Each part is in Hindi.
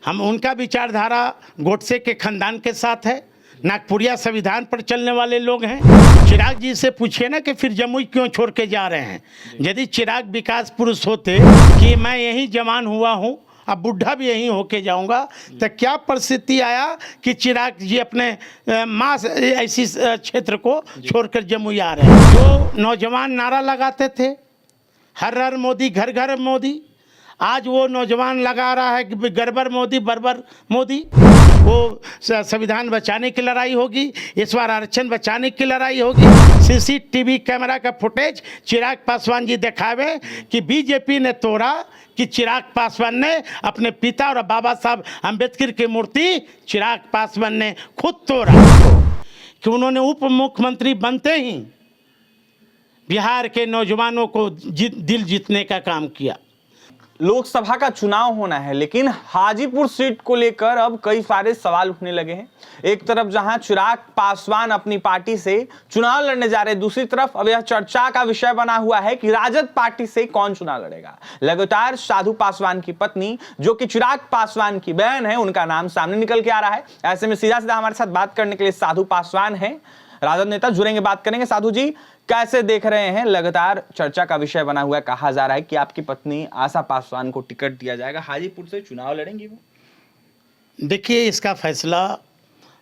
हम उनका विचारधारा गोडसे के खानदान के साथ है, नागपुरिया संविधान पर चलने वाले लोग हैं। चिराग जी से पूछिए ना कि फिर जमुई क्यों छोड़ के जा रहे हैं। यदि चिराग विकास पुरुष होते कि मैं यहीं जवान हुआ हूँ, अब बुढ़ा भी यहीं होके जाऊंगा, तो क्या परिस्थिति आया कि चिराग जी अपने माँ ऐसी क्षेत्र को छोड़कर जमुई आ रहे हैं। जो नौजवान नारा लगाते थे हर हर मोदी घर घर मोदी, आज वो नौजवान लगा रहा है कि गड़बड़ मोदी बर्बर मोदी। वो संविधान बचाने की लड़ाई होगी, इस बार आरक्षण बचाने की लड़ाई होगी। सीसीटीवी कैमरा का फुटेज चिराग पासवान जी दिखावे कि बीजेपी ने तोड़ा, कि चिराग पासवान ने अपने पिता और बाबा साहब अम्बेडकर की मूर्ति चिराग पासवान ने खुद तोड़ा, कि उन्होंने उप मुख्यमंत्री बनते ही बिहार के नौजवानों को दिल जीतने का काम किया। लोकसभा का चुनाव होना है, लेकिन हाजीपुर सीट को लेकर अब कई सारे सवाल उठने लगे हैं। एक तरफ जहां चिराग पासवान अपनी पार्टी से चुनाव लड़ने जा रहे हैं, दूसरी तरफ अब यह चर्चा का विषय बना हुआ है कि राजद पार्टी से कौन चुनाव लड़ेगा। लगातार साधु पासवान की पत्नी, जो कि चिराग पासवान की बहन है, उनका नाम सामने निकल के आ रहा है। ऐसे में सीधा सीधा हमारे साथ बात करने के लिए साधु पासवान है, राजद नेता, जुड़ेंगे, बात करेंगे। साधु जी, कैसे देख रहे हैं, लगातार चर्चा का विषय बना हुआ है, कहा जा रहा है कि आपकी पत्नी आशा पासवान को टिकट दिया जाएगा, हाजीपुर से चुनाव लड़ेंगी वो? देखिए, इसका फैसला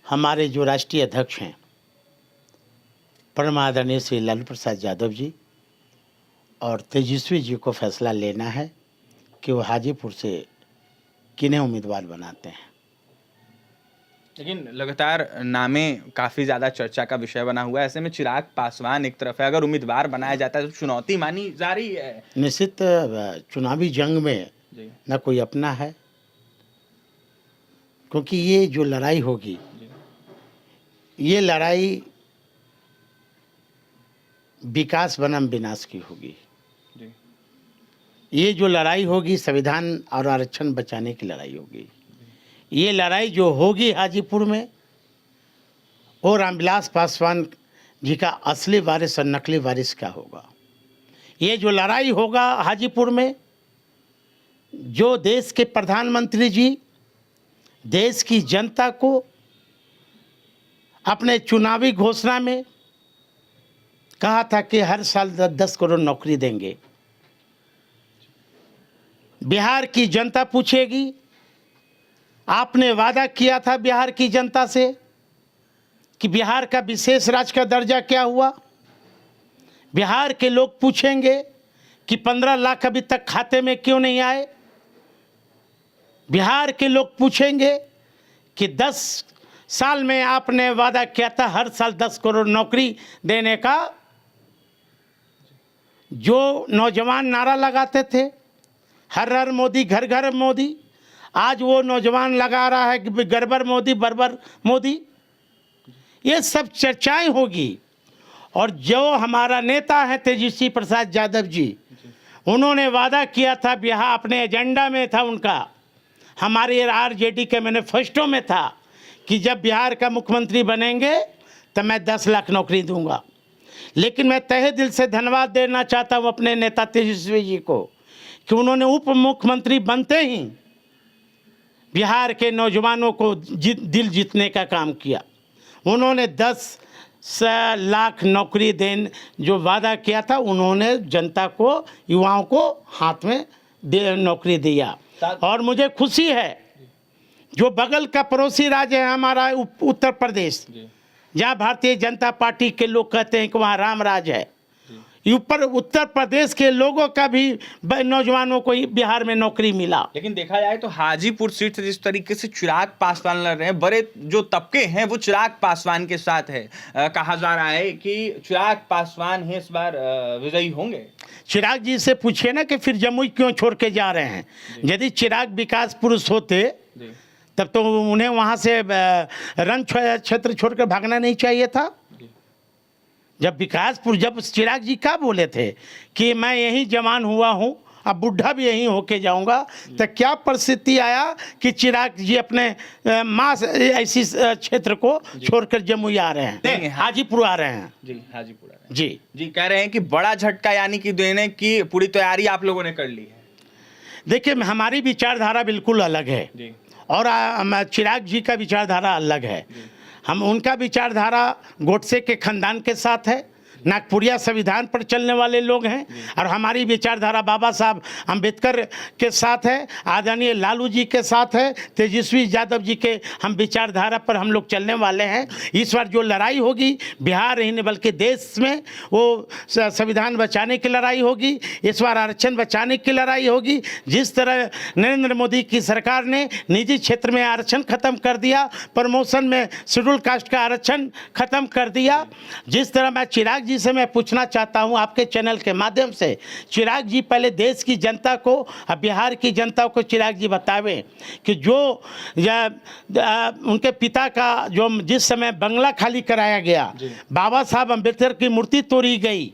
हमारे जो राष्ट्रीय अध्यक्ष हैं परम आदरणीय श्री लालू प्रसाद यादव जी और तेजस्वी जी को फैसला लेना है कि वो हाजीपुर से किन्हें उम्मीदवार बनाते हैं। लेकिन लगातार नामे काफी ज्यादा चर्चा का विषय बना हुआ है। ऐसे में चिराग पासवान एक तरफ है, अगर उम्मीदवार बनाया जाता है तो चुनौती मानी जा रही है। निश्चित चुनावी जंग में न कोई अपना है, क्योंकि ये जो लड़ाई होगी, ये लड़ाई विकास बनाम विनाश की होगी। ये जो लड़ाई होगी संविधान और आरक्षण बचाने की लड़ाई होगी। ये लड़ाई जो होगी हाजीपुर में, वो रामविलास पासवान जी का असली वारिस और नकली वारिस का होगा। ये जो लड़ाई होगा हाजीपुर में, जो देश के प्रधानमंत्री जी देश की जनता को अपने चुनावी घोषणा में कहा था कि हर साल 10 करोड़ नौकरी देंगे। बिहार की जनता पूछेगी, आपने वादा किया था बिहार की जनता से कि बिहार का विशेष राज्य का दर्जा क्या हुआ। बिहार के लोग पूछेंगे कि 15 लाख अभी तक खाते में क्यों नहीं आए। बिहार के लोग पूछेंगे कि 10 साल में आपने वादा किया था हर साल 10 करोड़ नौकरी देने का। जो नौजवान नारा लगाते थे हर हर मोदी घर घर मोदी, आज वो नौजवान लगा रहा है कि गड़बड़ मोदी बर्बर मोदी। ये सब चर्चाएं होगी। और जो हमारा नेता है तेजस्वी प्रसाद यादव जी, उन्होंने वादा किया था, बिहार अपने एजेंडा में था उनका, हमारे आरजेडी के मैनिफेस्टो में था कि जब बिहार का मुख्यमंत्री बनेंगे तो मैं 10 लाख नौकरी दूंगा। लेकिन मैं तहे दिल से धन्यवाद देना चाहता हूं अपने नेता तेजस्वी जी को कि उन्होंने उप मुख्यमंत्री बनते ही बिहार के नौजवानों को दिल जीतने का काम किया। उन्होंने 10 लाख नौकरी देने जो वादा किया था, उन्होंने जनता को, युवाओं को हाथ में नौकरी दिया। और मुझे खुशी है जो बगल का पड़ोसी राज्य है हमारा उत्तर प्रदेश, जहाँ भारतीय जनता पार्टी के लोग कहते हैं कि वहाँ राम राज है, उत्तर प्रदेश के लोगों का भी नौजवानों को बिहार में नौकरी मिला। लेकिन देखा जाए तो हाजीपुर सीट से जिस तरीके से चिराग पासवान लड़ रहे हैं, बड़े जो तबके हैं वो चिराग पासवान के साथ है। कहा जा रहा है कि चिराग पासवान ही इस बार विजयी होंगे। चिराग जी से पूछिए ना कि फिर जमुई क्यों छोड़ के जा रहे हैं। यदि चिराग विकास पुरुष होते तब तो उन्हें वहाँ से रण क्षेत्र छोड़कर भागना नहीं चाहिए था। जब विकासपुर, जब चिराग जी क्या बोले थे कि मैं यहीं जवान हुआ हूँ, अब बुढ़ा भी यहीं होके जाऊंगा, तो क्या परिस्थिति आया कि चिराग जी अपने माँ ऐसी क्षेत्र को छोड़कर जमुई आ रहे हैं, हाजीपुर आ रहे हैं। जी, हाजीपुर आ रहे हैं। जी कह रहे हैं कि बड़ा झटका यानी कि देने की पूरी तैयारी आप लोगों ने कर ली है। देखिए, हमारी विचारधारा बिल्कुल अलग है और चिराग जी का विचारधारा अलग है। हम उनका विचारधारा गोडसे के खानदान के साथ है, नागपुरिया संविधान पर चलने वाले लोग हैं, और हमारी विचारधारा बाबा साहब अम्बेडकर के साथ है, आदरणीय लालू जी के साथ है, तेजस्वी यादव जी के हम विचारधारा पर हम लोग चलने वाले हैं। इस बार जो लड़ाई होगी बिहार ही नहीं बल्कि देश में, वो संविधान बचाने की लड़ाई होगी, इस बार आरक्षण बचाने की लड़ाई होगी। जिस तरह नरेंद्र मोदी की सरकार ने निजी क्षेत्र में आरक्षण खत्म कर दिया, प्रमोशन में शेड्यूल कास्ट का आरक्षण खत्म कर दिया, जिस तरह मैं चिराग जी से मैं पूछना चाहता हूं आपके चैनल के माध्यम से, चिराग जी पहले देश की जनता को और बिहार की जनता को चिराग जी बतावें कि जो उनके पिता का जो जिस समय बंगला खाली कराया गया, बाबा साहब अम्बेडकर की मूर्ति तोड़ी गई,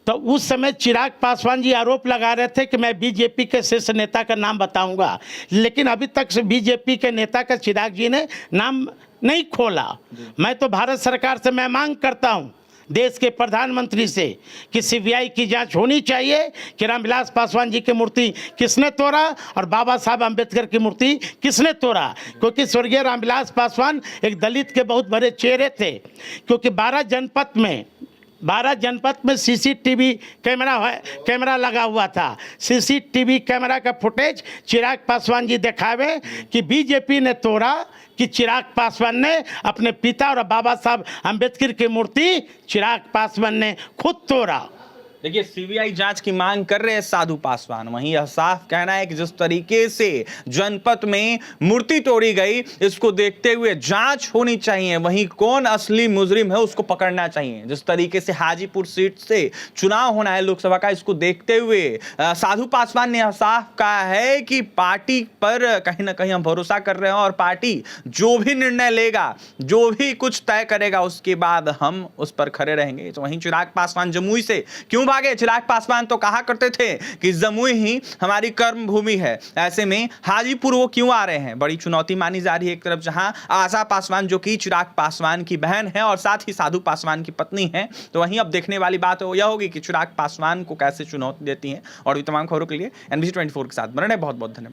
तो उस समय चिराग पासवान जी आरोप लगा रहे थे कि मैं बीजेपी के शीर्ष नेता का नाम बताऊंगा, लेकिन अभी तक से बीजेपी के नेता का चिराग जी ने नाम नहीं खोला। मैं तो भारत सरकार से मैं मांग करता हूं, देश के प्रधानमंत्री से, कि सीबीआई की जांच होनी चाहिए कि रामविलास पासवान जी की मूर्ति किसने तोड़ा और बाबा साहब अम्बेडकर की मूर्ति किसने तोड़ा। क्योंकि स्वर्गीय रामविलास पासवान एक दलित के बहुत बड़े चेहरे थे, क्योंकि 12 जनपद में सीसीटीवी कैमरा लगा हुआ था। सीसीटीवी कैमरा का फुटेज चिराग पासवान जी दिखावे कि बीजेपी ने तोड़ा कि चिराग पासवान ने अपने पिता और बाबा साहब अम्बेडकर की मूर्ति चिराग पासवान ने खुद तोड़ा। देखिए, सीबीआई जांच की मांग कर रहे हैं साधु पासवान, वहीं यह साफ कहना है कि जिस तरीके से जनपद में मूर्ति तोड़ी गई, इसको देखते हुए जांच होनी चाहिए, वहीं कौन असली मुजरिम है उसको पकड़ना चाहिए। जिस तरीके से हाजीपुर सीट से चुनाव होना है लोकसभा का, इसको देखते हुए साधु पासवान ने यह साफ कहा है कि पार्टी पर कहीं ना कहीं हम भरोसा कर रहे हैं और पार्टी जो भी निर्णय लेगा, जो भी कुछ तय करेगा, उसके बाद हम उस पर खड़े रहेंगे। तो वहीं चिराग पासवान जमुई से क्यों भागे? चिराग पासवान तो कहा करते थे कि जमुई ही हमारी कर्म भूमि है, ऐसे में हाजीपुर वो क्यों आ रहे हैं? बड़ी चुनौती मानी जा रही है। एक तरफ जहां आशा पासवान जो कि चिराग पासवान की बहन है और साथ ही साधु पासवान की पत्नी है, तो वहीं अब देखने वाली बात यह होगी कि चिराग पासवान को कैसे चुनौती देती है। और भी तमाम खबरों के लिए NBC 24 के साथ बने रहें। बहुत बहुत धन्यवाद।